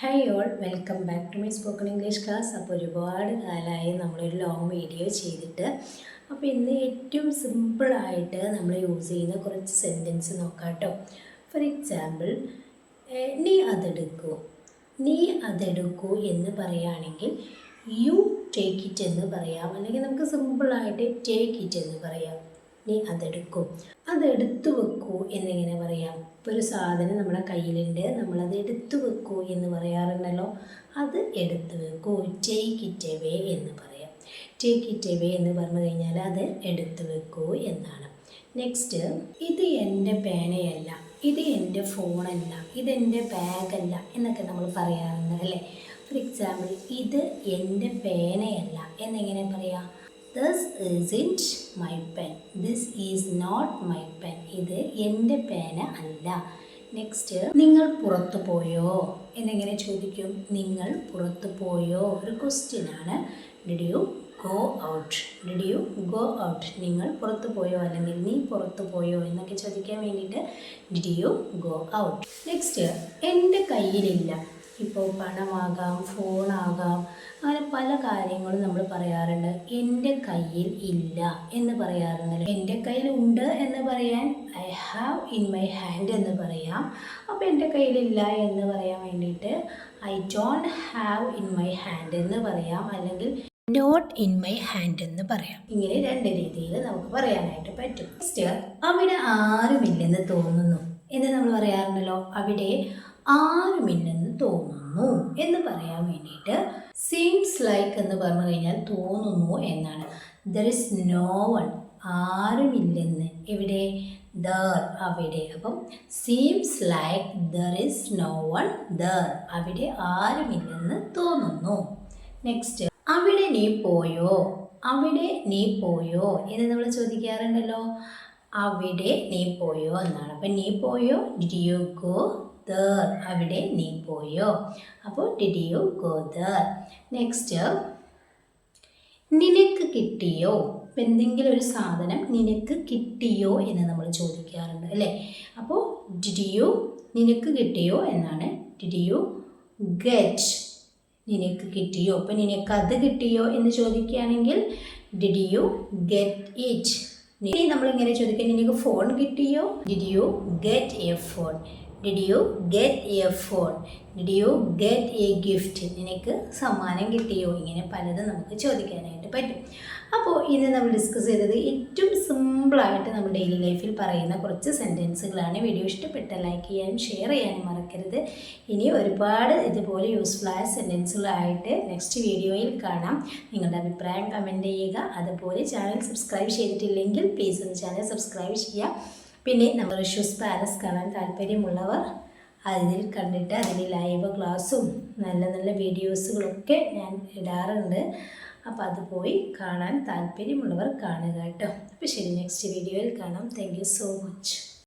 Hi all, welcome back to my spoken English class. അപ്പോൾ ഒരുപാട് കാലമായി നമ്മളൊരു ലോങ് വീഡിയോ ചെയ്തിട്ട്. അപ്പോൾ ഇന്ന് ഏറ്റവും സിമ്പിളായിട്ട് നമ്മൾ യൂസ് ചെയ്യുന്ന കുറച്ച് സെൻറ്റൻസ് നോക്കാം കേട്ടോ. ഫോർ എക്സാമ്പിൾ, നീ അതെടുക്കൂ. നീ അതെടുക്കൂ എന്ന് പറയുകയാണെങ്കിൽ യു ടേക്ക് ഇറ്റ് എന്ന് പറയാം, അല്ലെങ്കിൽ നമുക്ക് സിമ്പിളായിട്ട് ടേക്ക് ഇറ്റ് എന്ന് പറയാം. നീ അതെടുക്കൂ. അതെടുത്തു വെക്കൂ എന്നിങ്ങനെ പറയാം. ഇപ്പോൾ ഒരു സാധനം നമ്മുടെ കയ്യിലുണ്ട്, നമ്മളത് എടുത്തു വെക്കൂ എന്ന് പറയാറുണ്ടല്ലോ. അത് എടുത്തു വെക്കൂ, ടേക്ക് ഇറ്റ് എവേ എന്ന് പറയാം. ടേക്ക് ഇറ്റ് എവേ എന്ന് പറഞ്ഞു കഴിഞ്ഞാൽ അത് എടുത്തു വെക്കൂ എന്നാണ്. നെക്സ്റ്റ്, ഇത് എൻ്റെ പേനയല്ല, ഇത് എൻ്റെ ഫോണല്ല, ഇതെൻ്റെ ബാഗല്ല എന്നൊക്കെ നമ്മൾ പറയാറുണ്ട് അല്ലേ. ഫോർ എക്സാമ്പിൾ, ഇത് എൻ്റെ പേനയല്ല എന്നെങ്ങനെ പറയാം? This isn't my pen. This is not my pen. ഇത് എൻ്റെ പേന അല്ല. നെക്സ്റ്റ്, നിങ്ങൾ പുറത്തു പോയോ എന്നെങ്ങനെ ചോദിക്കും? നിങ്ങൾ പുറത്തു പോയോ ഒരു ക്വസ്റ്റ്യൻ ആണ്. Did you go out? Did you go out? നിങ്ങൾ പുറത്തു പോയോ അല്ലെങ്കിൽ നീ പുറത്തു പോയോ എന്നൊക്കെ ചോദിക്കാൻ വേണ്ടിയിട്ട് did you go out. Next, എൻ്റെ കയ്യിലില്ല. ഇപ്പോൾ പണമാകാം, ഫോണാകാം, അങ്ങനെ പല കാര്യങ്ങളും നമ്മൾ പറയാറുണ്ട്. എൻ്റെ കയ്യിൽ ഇല്ല എന്ന് പറയാറുണ്ടല്ലോ. എൻ്റെ കയ്യിൽ ഉണ്ട് എന്ന് പറയാൻ I have in my hand എന്ന് പറയാം. അപ്പോൾ എൻ്റെ കയ്യിലില്ല എന്ന് പറയാൻ വേണ്ടിയിട്ട് I don't have in my hand എന്ന് പറയാം, അല്ലെങ്കിൽ നോട്ട് ഇൻ മൈ ഹാൻഡ് എന്ന് പറയാം. ഇങ്ങനെ രണ്ട് രീതിയിൽ നമുക്ക് പറയാനായിട്ട് പറ്റും. നെക്സ്റ്റ്, അവിടെ ആരുമില്ലെന്ന് തോന്നുന്നു എന്ന് നമ്മൾ പറയാറുണ്ടല്ലോ. അവിടെ ആരുമില്ലെന്ന് തോന്നുന്നു എന്ന് പറയാൻ വേണ്ടിയിട്ട് സീംസ് ലൈക്ക് എന്ന് പറഞ്ഞു കഴിഞ്ഞാൽ തോന്നുന്നു എന്നാണ്. ദർ ഇസ് നോ വൺ, ആരുമില്ലെന്ന്. എവിടെ? ദർ, അവിടെ. അപ്പം seems like there is no one there, അവിടെ ആരുമില്ലെന്ന് തോന്നുന്നു. നെക്സ്റ്റ്, അവിടെ നീ പോയോ? അവിടെ നീ പോയോ എന്ന് നമ്മൾ ചോദിക്കാറുണ്ടല്ലോ. അവിടെ നീ പോയോ എന്നാണ്. അപ്പം നീ പോയോ, ഡിഡ് യു ഗോ ദർ? അവിടെ നീ പോയോ? അപ്പോൾ did you go there? Next, നിനക്ക് കിട്ടിയോ? ഇപ്പം എന്തെങ്കിലും ഒരു സാധനം നിനക്ക് കിട്ടിയോ എന്ന് നമ്മൾ ചോദിക്കാറുണ്ട് അല്ലേ. അപ്പോൾ ഡിഡ് യു, നിനക്ക് കിട്ടിയോ എന്നാണ്. Did you get? നിനക്ക് കിട്ടിയോ? അപ്പം നിനക്ക് അത് കിട്ടിയോ എന്ന് ചോദിക്കുകയാണെങ്കിൽ ഡിഡ് യു ഗെറ്റ് ഇറ്റ്? ഇനി നമ്മളിങ്ങനെ ചോദിക്കുക, നിനക്ക് ഫോൺ കിട്ടിയോ? Did you get A phone? Did you get A phone? Did you get A gift? നിനക്ക് സമ്മാനം കിട്ടിയോ? ഇങ്ങനെ പലതും നമുക്ക് ചോദിക്കാനായിട്ട് പറ്റും. അപ്പോൾ ഇന്ന് നമ്മൾ ഡിസ്കസ് ചെയ്തത് ഏറ്റവും സിമ്പിളായിട്ട് നമ്മൾ ഡെയിലി ലൈഫിൽ പറയുന്ന കുറച്ച് സെൻറ്റൻസുകളാണ്. വീഡിയോ ഇഷ്ടപ്പെട്ട ലൈക്ക് ചെയ്യാനും ഷെയർ ചെയ്യാനും മറക്കരുത്. ഇനി ഒരുപാട് ഇതുപോലെ യൂസ്ഫുള്ളായ സെൻറ്റൻസുകളായിട്ട് നെക്സ്റ്റ് വീഡിയോയിൽ കാണാം. നിങ്ങളുടെ അഭിപ്രായം കമൻറ്റ് ചെയ്യുക. അതുപോലെ ചാനൽ സബ്സ്ക്രൈബ് ചെയ്തിട്ടില്ലെങ്കിൽ പ്ലീസ് ഒന്ന് ചാനൽ സബ്സ്ക്രൈബ് ചെയ്യുക. പിന്നെ നമ്മൾ ഷൂസ് പാലസ് കാണാൻ താല്പര്യമുള്ളവർ അതിൽ കണ്ടിട്ട് അതിൽ ലൈവ് ക്ലാസ്സും നല്ല നല്ല വീഡിയോസുകളൊക്കെ ഞാൻ ഇടാറുണ്ട്. അപ്പോൾ അത് പോയി കാണാൻ താല്പര്യമുള്ളവർ കാണുക കേട്ടോ. അപ്പോൾ ശരി, നെക്സ്റ്റ് വീഡിയോയിൽ കാണാം. Thank you so much.